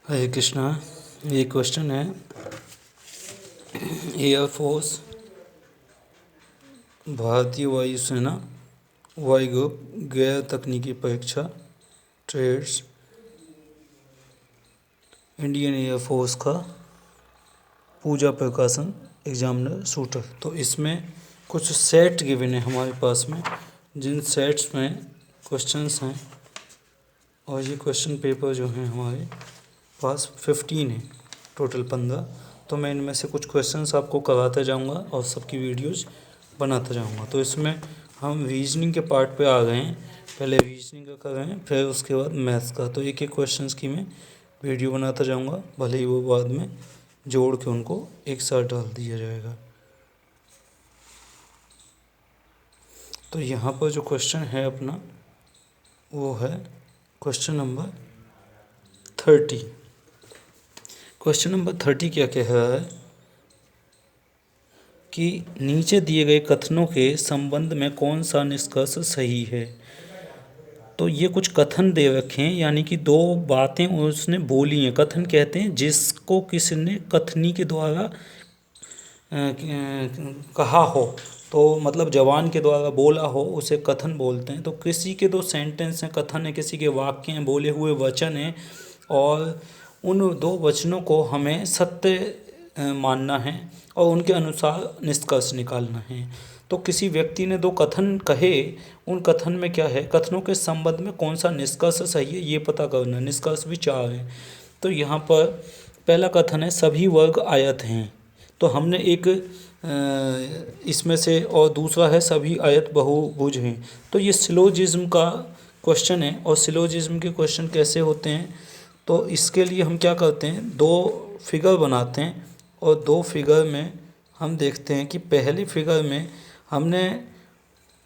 हरे कृष्णा। ये क्वेश्चन है, एयरफोर्स, भारतीय वायुसेना, वायु ग्रुप, गैर तकनीकी परीक्षा, ट्रेड्स, इंडियन एयरफोर्स का पूजा प्रकाशन, एग्जामिनर शूटर। तो इसमें कुछ सेट गिवन है हमारे पास में, जिन सेट्स में क्वेश्चंस हैं, और ये क्वेश्चन पेपर जो हैं हमारे पास 15 है, टोटल 15। तो मैं इनमें से कुछ क्वेश्चंस आपको कराता जाऊंगा और सबकी वीडियोस बनाता जाऊंगा। तो इसमें हम रीजनिंग के पार्ट पे आ गए हैं। पहले रीजनिंग का कर रहे हैं, फिर उसके बाद मैथ्स का। तो एक एक क्वेश्चंस की मैं वीडियो बनाता जाऊंगा, भले ही वो बाद में जोड़ के उनको एक साथ डाल दिया जाएगा। तो यहाँ पर जो क्वेश्चन है अपना, वो है क्वेश्चन नंबर 30। क्वेश्चन नंबर 30 क्या कह रहा है कि नीचे दिए गए कथनों के संबंध में कौन सा निष्कर्ष सही है। तो ये कुछ कथन दे रखे हैं, यानी कि दो बातें उसने बोली हैं। कथन कहते हैं जिसको किसी ने कथनी के द्वारा कहा हो, तो मतलब जवान के द्वारा बोला हो, उसे कथन बोलते हैं। तो किसी के दो सेंटेंस हैं, कथन है, किसी के वाक्य हैं, बोले हुए वचन हैं, और उन दो वचनों को हमें सत्य मानना है और उनके अनुसार निष्कर्ष निकालना है। तो किसी व्यक्ति ने दो कथन कहे, उन कथन में क्या है, कथनों के संबंध में कौन सा निष्कर्ष सही है ये पता करना। निष्कर्ष भी चार हैं। तो यहाँ पर पहला कथन है सभी वर्ग आयत हैं। तो हमने एक इसमें से, और दूसरा है सभी आयत बहुभुज हैं। तो ये सिलोजिज्म का क्वेश्चन है, और सिलोजिज्म के क्वेश्चन कैसे होते हैं, तो इसके लिए हम क्या करते हैं, दो फिगर बनाते हैं, और दो फिगर में हम देखते हैं कि पहले फिगर में हमने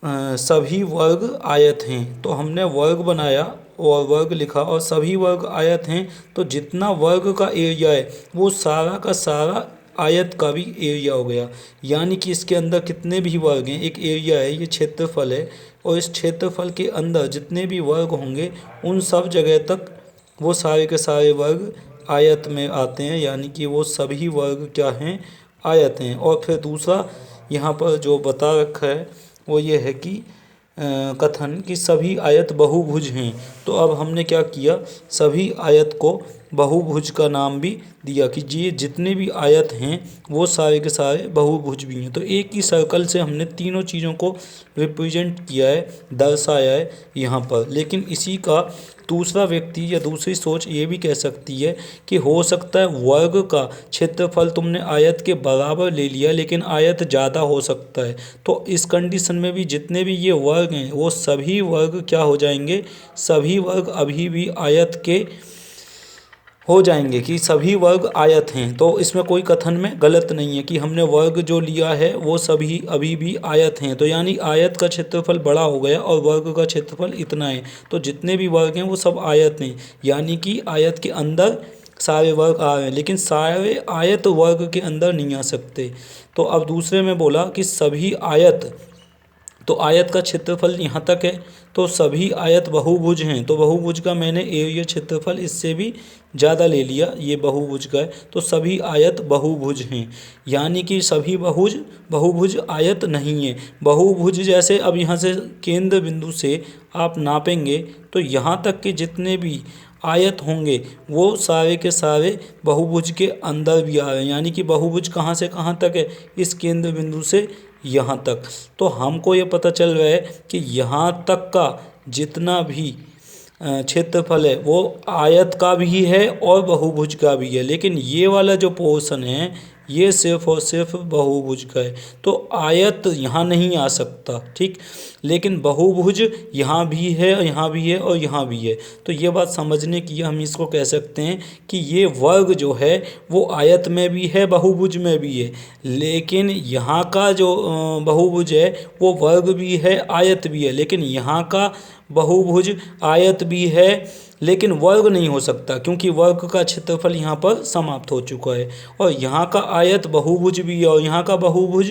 सभी वर्ग आयत हैं, तो हमने वर्ग बनाया और वर्ग लिखा, और सभी वर्ग आयत हैं, तो जितना वर्ग का एरिया है वो सारा का सारा आयत का भी एरिया हो गया। यानी कि इसके अंदर कितने भी वर्ग हैं, एक एरिया है, ये क्षेत्रफल है, और इस क्षेत्रफल के अंदर जितने भी वर्ग होंगे उन सब जगह तक वो सारे के सारे वर्ग आयत में आते हैं। यानी कि वो सभी वर्ग क्या हैं, आयत हैं। और फिर दूसरा यहाँ पर जो बता रखा है वो ये है कि कथन कि सभी आयत बहुभुज हैं। तो अब हमने क्या किया, सभी आयत को बहुभुज का नाम भी दिया कि ये जितने भी आयत हैं वो सारे के सारे बहुभुज भी हैं। तो एक ही सर्कल से हमने तीनों चीज़ों को रिप्रेजेंट किया है, दर्शाया है यहाँ पर। लेकिन इसी का दूसरा व्यक्ति या दूसरी सोच ये भी कह सकती है कि हो सकता है वर्ग का क्षेत्रफल तुमने आयत के बराबर ले लिया, लेकिन आयत ज़्यादा हो सकता है। तो इस कंडीशन में भी जितने भी ये वर्ग हैं वो सभी वर्ग क्या हो जाएंगे, सभी वर्ग अभी भी आयत के हो जाएंगे, कि सभी वर्ग आयत हैं। तो इसमें कोई कथन में गलत नहीं है कि हमने वर्ग जो लिया है वो सभी अभी भी आयत हैं। तो यानी आयत का क्षेत्रफल बड़ा हो गया और वर्ग का क्षेत्रफल इतना है, तो जितने भी वर्ग हैं वो सब आयत हैं। यानी कि आयत के अंदर सारे वर्ग आ रहे हैं, लेकिन सारे आयत वर्ग के अंदर नहीं आ सकते। तो अब दूसरे में बोला कि सभी आयत, तो आयत का क्षेत्रफल यहाँ तक है, तो सभी आयत बहुभुज हैं। तो बहुभुज का मैंने एरिया क्षेत्रफल इससे भी ज़्यादा ले लिया, ये बहुभुज का है, तो सभी आयत बहुभुज हैं। यानी कि सभी बहुभुज आयत नहीं है। बहुभुज जैसे अब यहाँ से केंद्र बिंदु से आप नापेंगे तो यहाँ तक के जितने भी आयत होंगे वो सारे के सारे बहुभुज के अंदर भी आ रहे हैं। यानी कि बहुभुज कहाँ से कहाँ तक है, इस केंद्र बिंदु से यहाँ तक। तो हमको ये पता चल रहा है कि यहाँ तक का जितना भी क्षेत्रफल है वो आयत का भी है और बहुभुज का भी है, लेकिन ये वाला जो पोर्शन है ये सिर्फ और सिर्फ बहुभुज का है। तो आयत यहाँ नहीं आ सकता, ठीक, लेकिन बहुभुज यहाँ भी है, यहाँ भी है और यहाँ भी है। तो ये बात समझने की हम इसको कह सकते हैं कि ये वर्ग जो है वो आयत में भी है, बहुभुज में भी है, लेकिन यहाँ का जो बहुभुज है वो वर्ग भी है, आयत भी है। लेकिन यहाँ का बहुभुज आयत भी है लेकिन वर्ग नहीं हो सकता, क्योंकि वर्ग का क्षेत्रफल यहाँ पर समाप्त हो चुका है। और यहाँ का आयत बहुभुज भी है और यहाँ का बहुभुज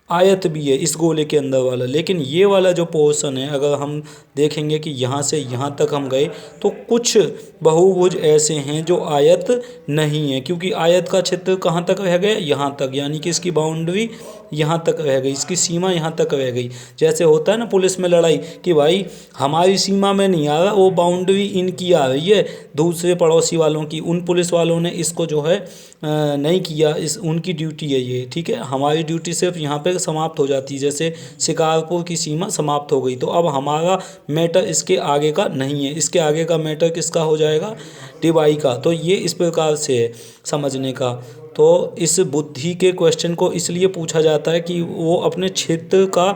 आयत भी है इस गोले के अंदर वाला, लेकिन ये वाला जो पोर्शन है अगर हम देखेंगे कि यहाँ से यहाँ तक हम गए तो कुछ बहुभुज ऐसे हैं जो आयत नहीं है, क्योंकि आयत का क्षेत्र कहाँ तक रह गया, यहाँ तक, यानी कि इसकी बाउंड्री यहाँ तक रह गई, इसकी सीमा यहाँ तक रह गई। जैसे होता है ना पुलिस में लड़ाई कि भाई हमारी सीमा में नहीं आ रहा, वो बाउंड्री इनकी आ रही है दूसरे पड़ोसी वालों की, उन पुलिस वालों ने इसको जो है नहीं किया, इस उनकी ड्यूटी है ये, ठीक है। हमारी ड्यूटी सिर्फ यहाँ पे समाप्त हो जाती है, जैसे शिकारपुर की सीमा समाप्त हो गई, तो अब हमारा मैटर इसके आगे का नहीं है, इसके आगे का मैटर किसका हो जाएगा, टिबाई का। तो ये इस प्रकार से है समझने का। तो इस बुद्धि के क्वेश्चन को इसलिए पूछा जाता है कि वो अपने क्षेत्र का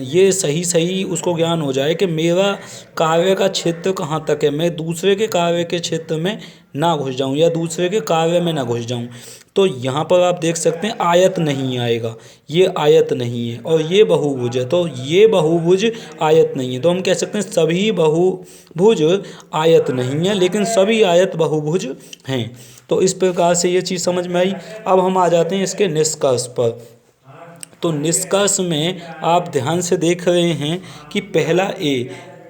ये सही सही उसको ज्ञान हो जाए कि मेरा कार्य का क्षेत्र कहाँ तक है, मैं दूसरे के कार्य के क्षेत्र में ना घुस जाऊं या दूसरे के कार्य में ना घुस जाऊं। तो यहाँ पर आप देख सकते हैं आयत नहीं आएगा, ये आयत नहीं है और ये बहुभुज है, तो ये बहुभुज आयत नहीं है। तो हम कह सकते हैं सभी बहुभुज आयत नहीं है लेकिन सभी आयत बहुभुज हैं। तो इस प्रकार से ये चीज़ समझ में आई। अब हम आ जाते हैं इसके निष्कर्ष पर। तो निष्कर्ष में आप ध्यान से देख रहे हैं कि पहला ए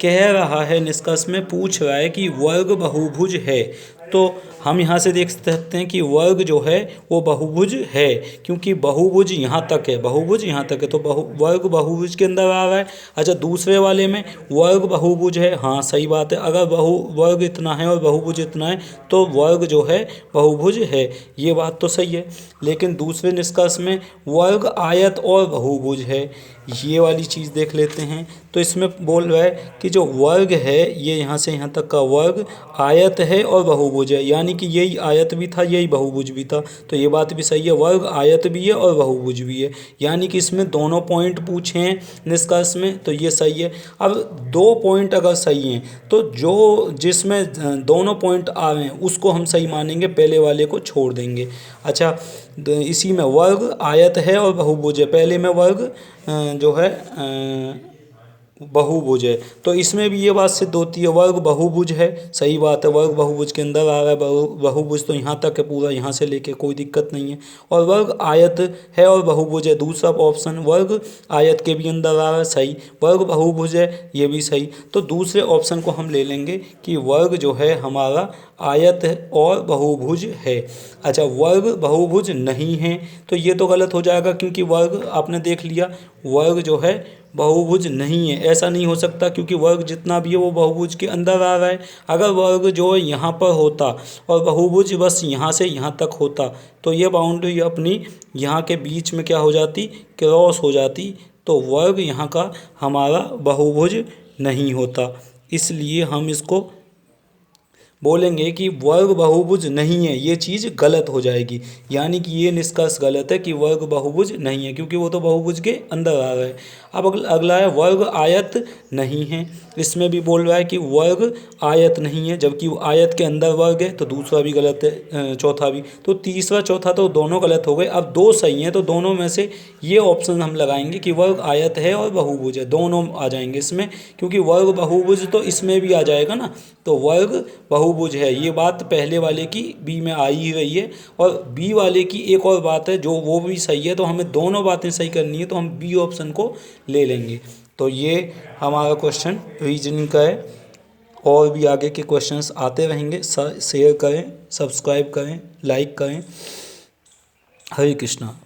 कह रहा है, निष्कर्ष में पूछ रहा है कि वर्ग बहुभुज है। तो हम यहाँ से देख सकते हैं कि वर्ग जो है वो बहुभुज है, क्योंकि बहुभुज यहाँ तक है, बहुभुज यहाँ तक है, तो वर्ग बहुभुज के अंदर आ रहा है। अच्छा, दूसरे वाले में वर्ग बहुभुज है, हाँ सही बात है, अगर वर्ग इतना है और बहुभुज इतना है तो वर्ग जो है बहुभुज है, ये बात तो सही है। लेकिन दूसरे निष्कर्ष में वर्ग आयत और बहुभुज है, ये वाली चीज़ देख लेते हैं। तो इसमें बोल रहा है कि जो वर्ग है ये यहाँ से यहाँ तक का वर्ग आयत है और बहुभुज है, यानी कि यही आयत भी था यही बहुभुज भी था, तो ये बात भी सही है, वर्ग आयत भी है और बहुभुज भी है, यानी कि इसमें दोनों पॉइंट पूछे हैं निष्कर्ष में, तो ये सही है। अब दो पॉइंट अगर सही हैं तो जो जिसमें दोनों पॉइंट आ रहे हैं उसको हम सही मानेंगे, पहले वाले को छोड़ देंगे। अच्छा, इसी में वर्ग आयत है और बहुभुज है, पहले में वर्ग जो है बहुभुज है, तो इसमें भी ये बात सिद्ध होती है वर्ग बहुभुज है, सही बात है, वर्ग बहुभुज के अंदर आ रहा है, बहुभुज तो यहाँ तक है पूरा, यहाँ से लेके कोई दिक्कत नहीं है। और वर्ग आयत है और बहुभुज है, दूसरा ऑप्शन वर्ग आयत के भी अंदर आ रहा है, सही, वर्ग बहुभुज है ये भी सही। तो दूसरे ऑप्शन को हम ले लेंगे कि वर्ग जो है हमारा आयत है और बहुभुज है। अच्छा, वर्ग बहुभुज नहीं है तो ये तो गलत हो जाएगा, क्योंकि वर्ग आपने देख लिया वर्ग जो है बहुभुज नहीं है, ऐसा नहीं हो सकता, क्योंकि वर्ग जितना भी है वो बहुभुज के अंदर आ रहा है। अगर वर्ग जो यहाँ पर होता और बहुभुज बस यहाँ से यहाँ तक होता तो ये बाउंड्री अपनी यहाँ के बीच में क्या हो जाती, क्रॉस हो जाती, तो वर्ग यहाँ का हमारा बहुभुज नहीं होता। इसलिए हम इसको बोलेंगे कि वर्ग बहुभुज नहीं है, ये चीज़ गलत हो जाएगी, यानी कि ये निष्कर्ष गलत है कि वर्ग बहुभुज नहीं है, क्योंकि वो तो बहुभुज के अंदर आ रहा है। अब अगला है वर्ग आयत नहीं है, इसमें भी बोल रहा है कि वर्ग आयत नहीं है, जबकि वो आयत के अंदर वर्ग है, तो दूसरा भी गलत है, चौथा भी, तो तीसरा चौथा तो दोनों गलत हो गए। अब दो सही हैं, तो दोनों में से ये ऑप्शन हम लगाएंगे कि वर्ग आयत है और बहुभुज है, दोनों आ जाएंगे इसमें, क्योंकि वर्ग बहुभुज तो इसमें भी आ जाएगा ना, तो वर्ग बहुभुज है, ये बात पहले वाले की बी में आ ही रही है। और बी वाले की एक और बात है जो वो भी सही है, तो हमें दोनों बातें सही करनी है, तो हम बी ऑप्शन को ले लेंगे। तो ये हमारा क्वेश्चन रीजनिंग का है, और भी आगे के क्वेश्चंस आते रहेंगे। शेयर करें, सब्सक्राइब करें, लाइक करें। हरे कृष्णा।